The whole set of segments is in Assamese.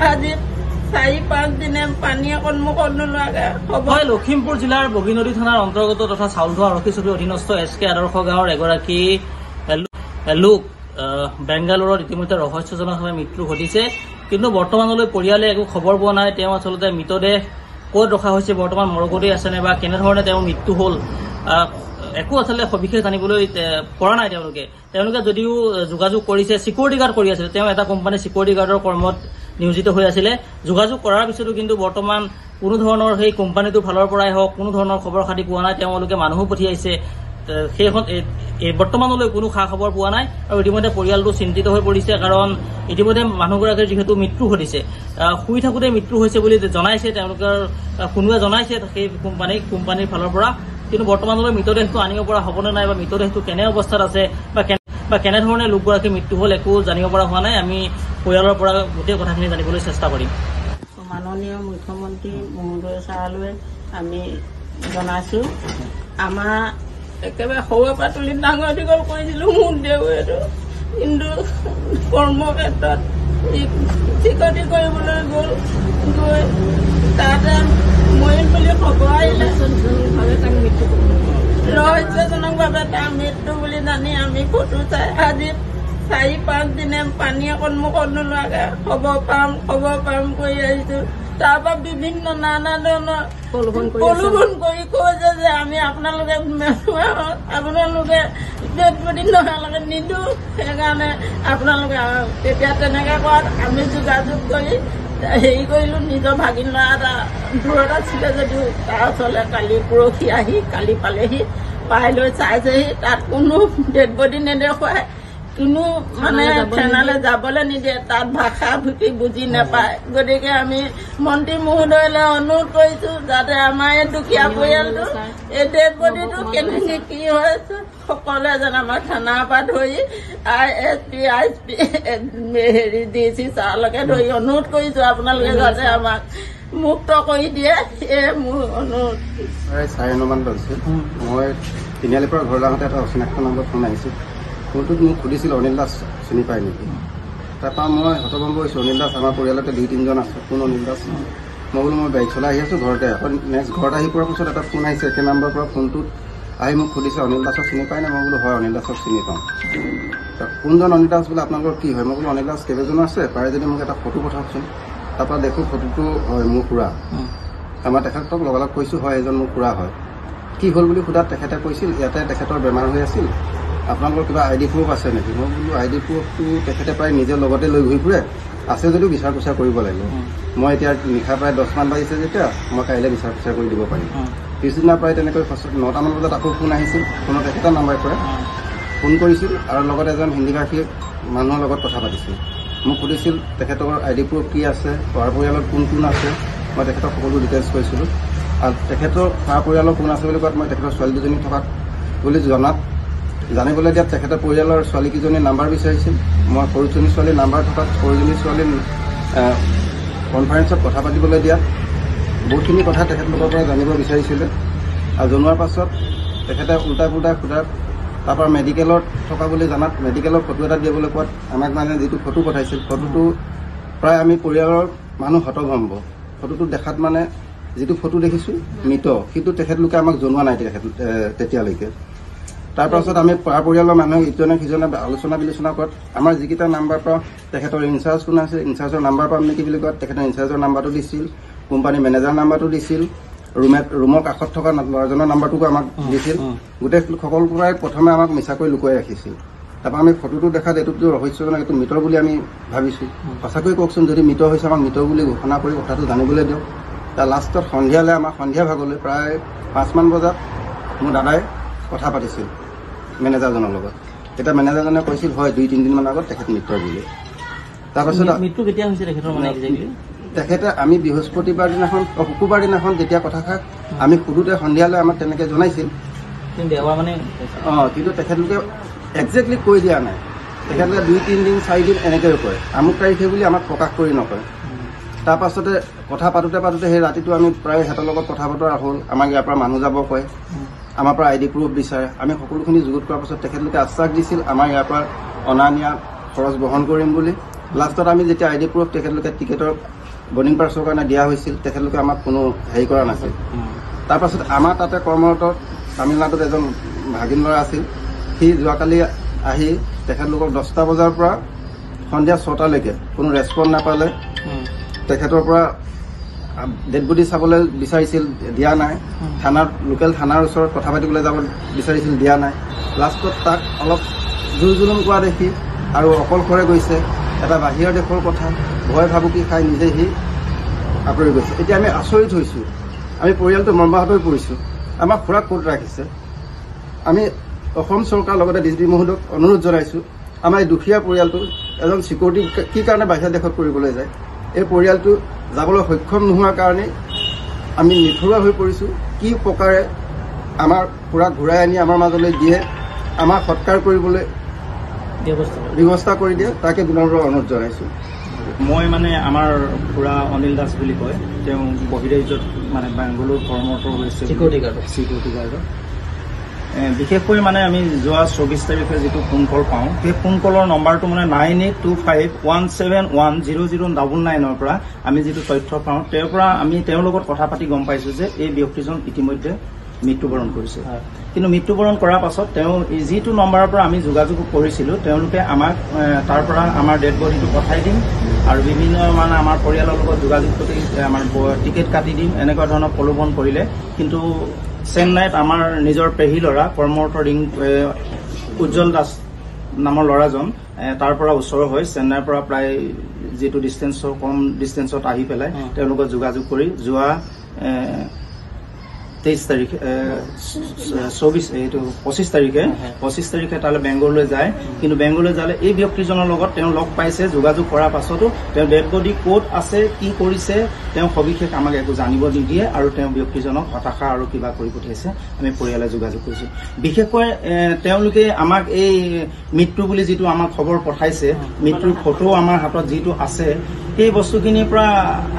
আজি 4-5 দিনে পানী অকণ মুখত নোলোৱাকে হ'ব। মই লখিমপুৰ জিলাৰ বগীনদী থানাৰ অন্তৰ্গত তথা চাউলধোৱা আৰক্ষী চকীৰ অধীনস্থ SK আদৰ্শ গাঁৱৰ এগৰাকী লোক বেংগালুৰুত ইতিমধ্যে ৰহস্যজনকভাৱে মৃত্যু ঘটিছে। কিন্তু বৰ্তমানলৈ পৰিয়ালে একো খবৰ পোৱা নাই। তেওঁ আচলতে মৃতদেহ ক'ত ৰখা হৈছে, বৰ্তমান মৰগতি আছেনে বা কেনেধৰণে তেওঁৰ মৃত্যু হ'ল, একো আচলতে সবিশেষ জানিবলৈ পৰা নাই। তেওঁলোকে যদিও যোগাযোগ কৰিছে, চিকিউৰিটি গাৰ্ড কৰি আছিলে, তেওঁ এটা কোম্পানীৰ চিকিউৰিটি গাৰ্ডৰ কৰ্মত নিয়োজিত হৈ আছিলে। যোগাযোগ কৰাৰ পিছতো কিন্তু বৰ্তমান কোনো ধৰণৰ সেই কোম্পানীটোৰ ফালৰ পৰাই হওক কোনো ধৰণৰ খবৰ খাতি পোৱা নাই। তেওঁলোকে মানুহো পঠিয়াইছে, সেইখন বৰ্তমানলৈ কোনো খা খবৰ পোৱা নাই। আৰু ইতিমধ্যে পৰিয়ালটো চিন্তিত হৈ পৰিছে, কাৰণ ইতিমধ্যে মানুহগৰাকীৰ যিহেতু মৃত্যু ঘটিছে, শুই থাকোঁতে মৃত্যু হৈছে বুলি জনাইছে তেওঁলোকৰ, কোনোৱে জনাইছে সেই কোম্পানীৰ ফালৰ পৰা। কিন্তু বৰ্তমানলৈ মৃতদেহটো আনিব পৰা হ'বনে নাই বা মৃতদেহটো কেনে অৱস্থাত আছে বা কেনেধৰণে লোকগৰাকীৰ মৃত্যু হ'ল একো জানিব পৰা হোৱা নাই। আমি পৰিয়ালৰ পৰা গোটেই কথাখিনি জানিবলৈ চেষ্টা কৰিম। মাননীয় মুখ্যমন্ত্ৰী মহোদয় ছাৰলৈ আমি জনাইছোঁ, আমাৰ একেবাৰে সৰুৰে পৰা তুলি ডাঙৰ দীঘল কৰিছিলোঁ মোৰ দেউৰেটো, কিন্তু কৰ্মক্ষেত্ৰত চিকটি কৰিবলৈ গৈ তাতে মৰিম বুলি খবৰ আহিলে। ৰহস্যজনকভাৱে তাৰ মৃত্যু বুলি জানি আমি ফটো চাই আজি 4-5 দিনে পানী অকণ মুখত নোলোৱাকে খবৰ পাম কৰি আহিছোঁ। তাৰ পৰা বিভিন্ন নানা ধৰণৰ প্ৰলোভন কৰি কৈছে যে আমি আপোনালোকে ডেড বডি নহালৈকে নিদিওঁ, সেইকাৰণে আপোনালোকে তেতিয়া তেনেকৈ কৰাত আমি যোগাযোগ কৰি হেৰি কৰিলোঁ। নিজৰ ভাগিন ল'ৰা এটা দূৰত আছিলে যদিও তাৰ ওচৰলৈ পৰহি আহি কালি পালেহি, পাই লৈ চাইছেহি, তাত কোনো ডেড বডি নেদেখুৱায়, কোনো মানে থানালৈ যাবলৈ নিদিয়ে, তাত ভাষা ভুকি বুজি নাপায়। গতিকে আমি মন্ত্ৰী মহোদয়লৈ অনুৰোধ কৰিছোঁ যাতে আমাৰ এই দুখীয়া পৰিয়ালটো এই ডেড বডিটো কেনেকৈ কি হৈছে সকলোৱে যেন আমাৰ থানাৰ পৰা ধৰি ISP DC ছাৰলৈকে ধৰি অনুৰোধ কৰিছোঁ আপোনালোকে যাতে আমাক মুক্ত কৰি দিয়ে, এই মোৰ অনুৰোধ। 9:30 বাজিছিল, মই তিনিআলিৰ পৰা ঘৰলৈ আহোঁতে এটা অচিনাক্ত নম্বৰত ফোন আহিছিল। ফোনটোত মোক সুধিছিল অনিল দাস চিনি পায় নেকি। তাৰপৰা মই হতভম্ব হৈছোঁ, অনিল দাস আমাৰ পৰিয়ালতে 2-3জন আছে, কোন অনিল দাস। মই বোলো মই বাইক চলাই আহি আছোঁ ঘৰতে। আকৌ নেক্সট ঘৰত আহি পোৱাৰ পিছত এটা ফোন আহিছে, একে নাম্বাৰৰ পৰা ফোনটোত আহি মোক সুধিছে অনিল দাসক চিনি পায় নে। মই বোলো হয় অনিল দাসক চিনি পাওঁ। কোনজন অনিল দাস বোলে আপোনালোকৰ কি হয়। মই বোলো অনিল দাস কেইবাজনো আছে, পাৰে যদি মোক এটা ফটো পঠাওকচোন। তাৰপৰা দেখোঁ ফটোটো হয় মোৰ খুৰা। আমাৰ তেখেতক লগালগ কৈছোঁ হয় এজন মোৰ খুৰা হয়। কি হ'ল বুলি সোধাত তেখেতে কৈছিল ইয়াতে তেখেতৰ বেমাৰ হৈ আছিল, আপোনালোকৰ কিবা ID প্ৰুফ আছে নেকি। মই বোলো ID প্ৰুফটো তেখেতে প্ৰায় নিজৰ লগতে লৈ ঘূৰি ফুৰে, আছে যদিও বিচাৰ খোচাৰ কৰিব লাগিব। মই এতিয়া নিশা প্ৰায় 10মান বাজিছে যেতিয়া মই কাইলৈ বিচাৰ খোচাৰ কৰি দিব পাৰিম। পিছদিনা প্ৰায় তেনেকৈ 9টামান বজাত আকৌ ফোন আহিছিল, ফোনত একেটা নাম্বাৰৰ পৰা ফোন কৰিছিল আৰু লগত এজন হিন্দীভাষী মানুহৰ লগত কথা পাতিছিল। মোক সুধিছিল তেখেতৰ ID প্ৰুফ কি আছে, তাৰ পৰিয়ালত কোন কোন আছে। মই তেখেতক সকলো ডিটেইলছ কৈছিলোঁ আৰু তেখেতৰ তাৰ পৰিয়ালৰ কোন আছে বুলি কোৱাত মই তেখেতৰ ছোৱালী দুজনী থকা বুলি জানিবলৈ দিয়াত তেখেতৰ পৰিয়ালৰ ছোৱালীকেইজনীৰ নাম্বাৰ বিচাৰিছিল। মই সৰুজনী ছোৱালীৰ নাম্বাৰ থকাত সৰুজনী ছোৱালীৰ কনফাৰেন্সত কথা পাতিবলৈ দিয়াত বহুতখিনি কথা তেখেতলোকৰ পৰা জানিব বিচাৰিছিলে আৰু জনোৱাৰ পাছত তেখেতে উল্টাই পুল্টাই সোধাত তাৰপৰা মেডিকেলত থকা বুলি জানাত মেডিকেলৰ ফটো এটা দিবলৈ কোৱাত আমাক মানে যিটো ফটো পঠাইছিল ফটোটো প্ৰায় আমি পৰিয়ালৰ মানুহ হতভম্ব। ফটোটো দেখাত মানে যিটো ফটো দেখিছোঁ মৃত, কিন্তু তেখেতলোকে আমাক জনোৱা নাই তেতিয়ালৈকে। তাৰপাছত আমি পৰিয়ালৰ মানুহে ইজনে সিজনে আলোচনা বিলোচনা কৰাত আমাৰ যিকেইটা নাম্বাৰ পৰা তেখেতৰ ইনচাৰ্জ কোন আছে, ইনচাৰ্জৰ নাম্বাৰ পাম নেকি বুলি কোৱাত তেখেতৰ ইনচাৰ্জৰ নাম্বাৰটো দিছিল, কোম্পানী মেনেজাৰ নাম্বাৰটো দিছিল, ৰুমৰ কাষত থকা ল'ৰাজনৰ নাম্বাৰটোকো আমাক দিছিল। গোটেই সকলো পৰাই প্ৰথমে আমাক মিছাকৈ লুকুৱাই ৰাখিছিল। তাৰপৰা আমি ফটোটো দেখাত এইটোতো ৰহস্যজনক, এইটো মৃত বুলি আমি ভাবিছোঁ। সঁচাকৈ কওকচোন যদি মৃত হৈছে আমাক মৃত বুলি ঘোষণা কৰি কথাটো জানিবলৈ দিয়ক। তাৰ লাষ্টত সন্ধিয়ালৈ আমাৰ সন্ধিয়া ভাগলৈ প্ৰায় 5মান বজাত মোৰ দাদাই কথা পাতিছিল মেনেজাৰজনৰ লগত। তেতিয়া মেনেজাৰজনে কৈছিল হয় 2-3 দিনমান আগত তেখেত মৃত বুলি। তাৰপাছত মৃত্যু কেতিয়া হৈছে তেখেতৰ মানে তেখেতে আমি বৃহস্পতিবাৰ দিনাখন শুকুৰবাৰ দিনাখন যেতিয়া কথাষাৰ আমি সুধোতে সন্ধিয়ালৈ আমাক তেনেকৈ জনাইছিল, কিন্তু তেখেতলোকে একজেক্টলি কৈ দিয়া নাই। তেখেতলোকে 2-3 দিন 4 দিন এনেকৈ কয়, আমুক তাৰিখে বুলি আমাক প্ৰকাশ কৰি নকয়। তাৰপাছতে কথা পাতোতে সেই ৰাতিটো আমি প্ৰায় সিহঁতৰ লগত কথা বতৰা হ'ল। আমাক ইয়াৰ পৰা মানুহ যাব কয়, আমাৰ পৰা ID প্ৰুফ বিচাৰে। আমি সকলোখিনি যুগুত কৰাৰ পাছত তেখেতলোকে আশ্বাস দিছিল আমাৰ ইয়াৰ পৰা অনা নিয়া খৰচ বহন কৰিম বুলি। লাষ্টত আমি যেতিয়া ID প্ৰুফ তেখেতলোকে টিকেটৰ বৰ্ডিং পাছৰ কাৰণে দিয়া হৈছিল তেখেতলোকে আমাক কোনো হেৰি কৰা নাছিল তাৰপাছত আমাৰ তাতে কৰ্মৰত তামিলনাডুত এজন ভাগিন ল'ৰা আছিল সি যোৱাকালি আহি তেখেতলোকক 10টা বজাৰ পৰা সন্ধিয়া 6টালৈকে কোনো ৰেছপন্স নাপালে তেখেতৰ পৰা ডেড বডি চাবলৈ বিচাৰিছিল দিয়া নাই লোকেল থানাৰ ওচৰত কথা পাতিবলৈ যাব বিচাৰিছিল দিয়া নাই লাষ্টত তাক অলপ জোৰ জুলুম কৰা দেখি আৰু অকলশৰে গৈছে এটা বাহিৰৰ দেশৰ কথা ভয় ভাবুকি খাই নিজে সি আঁতৰি গৈছে এতিয়া আমি আচৰিত হৈছোঁ আমি পৰিয়ালটো মৰ্মাহত হৈ পৰিছোঁ আমাক খুৰাক ক'ত ৰাখিছে আমি অসম চৰকাৰৰ লগতে DGP মহোদয়ক অনুৰোধ জনাইছোঁ আমাৰ এই দুখীয়া পৰিয়ালটো এজন চিকিউৰিটি কি কাৰণে বাহিৰৰ দেশত কৰিবলৈ যায় এই পৰিয়ালটো যাবলৈ সক্ষম নোহোৱাৰ কাৰণে আমি নিথৰুৱা হৈ পৰিছোঁ কি প্ৰকাৰে আমাৰ খুৰাক ঘূৰাই আনি আমাৰ মাজলৈ দিয়ে আমাক সৎকাৰ কৰিবলৈ ব্যৱস্থা কৰি দিয়ে তাকে বিনম্ৰ অনুৰোধ জনাইছোঁ মই মানে আমাৰ খুৰা অনিল দাস বুলি কয় তেওঁ বহিৰাজ্যত মানে বেংগালুৰু কৰ্মৰত হৈছে চিকিউৰিটি গাৰ্ডত বিশেষকৈ মানে আমি যোৱা 24 তাৰিখে যিটো ফোন কল পাওঁ সেই ফোন কলৰ নম্বৰটো মানে 9825171009 পৰা আমি যিটো তথ্য পাওঁ তেওঁৰ পৰা আমি তেওঁৰ লগত কথা পাতি গম পাইছোঁ যে এই ব্যক্তিজন ইতিমধ্যে মৃত্যুবৰণ কৰিছে কিন্তু মৃত্যুবৰণ কৰাৰ পাছত তেওঁ যিটো নম্বৰৰ পৰা আমি যোগাযোগ কৰিছিলোঁ তেওঁলোকে আমাক তাৰ পৰা আমাৰ ডেড বডিটো পঠাই দিম আৰু বিভিন্ন মানে আমাৰ পৰিয়ালৰ লগত যোগাযোগ কৰি আমাৰ টিকেট কাটি দিম এনেকুৱা ধৰণৰ প্ৰলোভন কৰিলে কিন্তু চেন্নাইত আমাৰ নিজৰ পেহী ল'ৰা কৰ্মৰত উজ্জ্বল দাস নামৰ ল'ৰাজন তাৰ পৰা ওচৰ হৈ চেন্নাইৰ পৰা প্ৰায় যিটো ডিষ্টেঞ্চৰ কম ডিষ্টেঞ্চত আহি পেলাই তেওঁলোকক যোগাযোগ কৰি যোৱা 23 তাৰিখে 25 তাৰিখে তালৈ বেংগললৈ যায় কিন্তু বেংগললৈ যালে এই ব্যক্তিজনৰ লগত তেওঁ লগ পাইছে যোগাযোগ কৰাৰ পাছতো তেওঁ ডেড বডি ক'ত আছে কি কৰিছে তেওঁ সবিশেষ আমাক একো জানিব নিদিয়ে আৰু তেওঁ ব্যক্তিজনক হতাশা আৰু কিবা কৰি পঠিয়াইছে আমি পৰিয়ালে যোগাযোগ কৰিছোঁ বিশেষকৈ তেওঁলোকে আমাক এই মৃত্যু বুলি যিটো আমাক খবৰ পঠাইছে মৃত্যুৰ ফটো আমাৰ হাতত যিটো আছে এই বস্তুখিনিৰ পৰা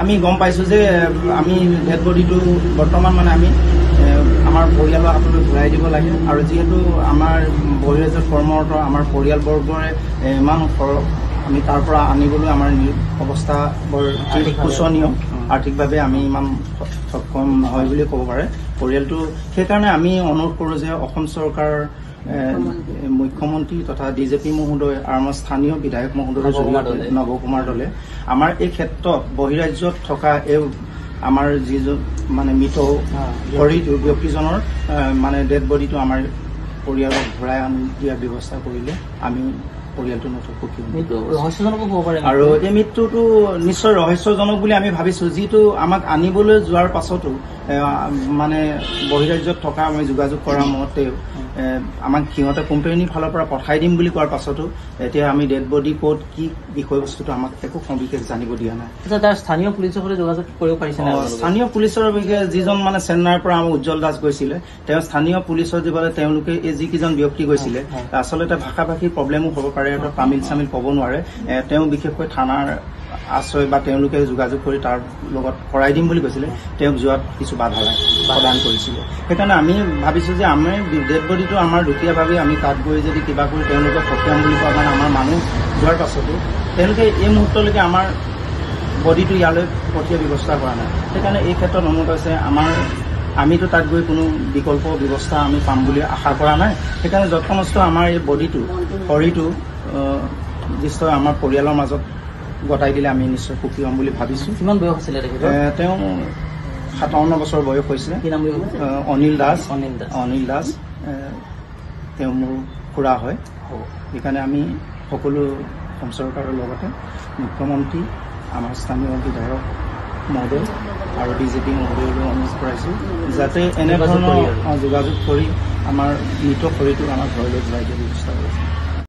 আমি গম পাইছোঁ যে আমি ডেড বডিটো বৰ্তমান মানে আমি আমাৰ পৰিয়ালৰ হাতলৈ ঘূৰাই দিব লাগে আৰু যিহেতু আমাৰ বহিৰাজ্যত কৰ্মৰত আমাৰ পৰিয়ালবৰ্গৰে ইমান আমি তাৰ পৰা আনিবলৈ আমাৰ অৱস্থা বৰ শোচনীয় আৰ্থিকভাৱে আমি ইমান সক্ষম নহয় বুলি ক'ব পাৰে পৰিয়ালটো সেইকাৰণে আমি অনুৰোধ কৰোঁ যে অসম চৰকাৰ মুখ্যমন্ত্ৰী তথা DGP মহোদয় আৰু আমাৰ স্থানীয় বিধায়ক মহোদয়ৰ জৰিয়তে নৱ কুমাৰ দলে আমাৰ এই ক্ষেত্ৰত বহিৰাজ্যত থকা এই আমাৰ যিজন মানে মৃত শৰীৰটো ব্যক্তিজনৰ মানে ডেড বডিটো আমাৰ পৰিয়ালক ঘূৰাই আনি দিয়াৰ ব্যৱস্থা কৰিলে আমি পৰিয়ালটো নথৈ সুখী ৰহস্যজনকো হ'ব পাৰে আৰু এই মৃত্যুটো নিশ্চয় ৰহস্যজনক বুলি আমি ভাবিছোঁ যিটো আমাক আনিবলৈ যোৱাৰ পাছতো মানে বহিৰাজ্যত থকা আমি যোগাযোগ কৰাৰ মতে আমাক সিহঁতে কোম্পানীৰ ফালৰ পৰা পঠাই দিম বুলি কোৱাৰ পাছতো এতিয়া আমি ডেড বডি ক'ত কি বিষয়বস্তুটো আমাক একো সবিশেষ জানিব দিয়া নাই তাৰ স্থানীয় পুলিচৰ সৈতে যোগাযোগ কৰিব পাৰিছে স্থানীয় পুলিচৰ বিষয়ে যিজন মানে চেন্নাইৰ পৰা আমাৰ উজ্জ্বল দাস গৈছিলে তেওঁ স্থানীয় পুলিচৰ যিবলৈ তেওঁলোকে এই যিকেইজন ব্যক্তি গৈছিলে আচলতে ভাষা ভাষীৰ প্ৰব্লেমো হ'ব পাৰে তামিল চামিল ক'ব নোৱাৰে তেওঁ বিশেষকৈ থানাৰ আশ্ৰয় বা তেওঁলোকে যোগাযোগ কৰি তাৰ লগত কৰাই দিম বুলি কৈছিলে তেওঁক যোৱাত কিছু বাধা প্ৰদান কৰিছিলে সেইকাৰণে আমি ভাবিছোঁ যে আমি ডেড বডিটো আমাৰ দুখীয়াভাৱে আমি তাত গৈ যদি কিবা কৰি তেওঁলোকক পঠিয়াম বুলি কোৱা মানে আমাৰ মানুহ যোৱাৰ পাছতো তেওঁলোকে এই মুহূৰ্তলৈকে আমাৰ বডিটো ইয়ালৈ পঠিওৱাৰ ব্যৱস্থা কৰা নাই সেইকাৰণে এই ক্ষেত্ৰত অনুৰোধ হৈছে আমিতো তাত গৈ কোনো বিকল্প ব্যৱস্থা আমি পাম বুলি আশা কৰা নাই সেইকাৰণে যথেষ্ট আমাৰ এই বডিটো শৰীৰটো নিশ্চয় আমাৰ পৰিয়ালৰ মাজত গতাই দিলে আমি নিশ্চয় সুখী হ'ম বুলি ভাবিছোঁ কিমান বয়স আছিলে তেওঁ 57 বছৰ বয়স হৈছে অনিল দাস তেওঁ মোৰ খুৰা হয় সেইকাৰণে আমি সকলো অসম চৰকাৰৰ লগতে মুখ্যমন্ত্ৰী আমাৰ স্থানীয় বিধায়ক মহোদয় আৰু DGP মহোদয়লৈ অনুৰোধ কৰাইছোঁ যাতে এনেধৰণৰ যোগাযোগ কৰি আমাৰ মৃত শৰীৰটো আমাৰ ঘৰলৈ ঘূৰাই দিয়াৰ ব্যৱস্থা কৰিছে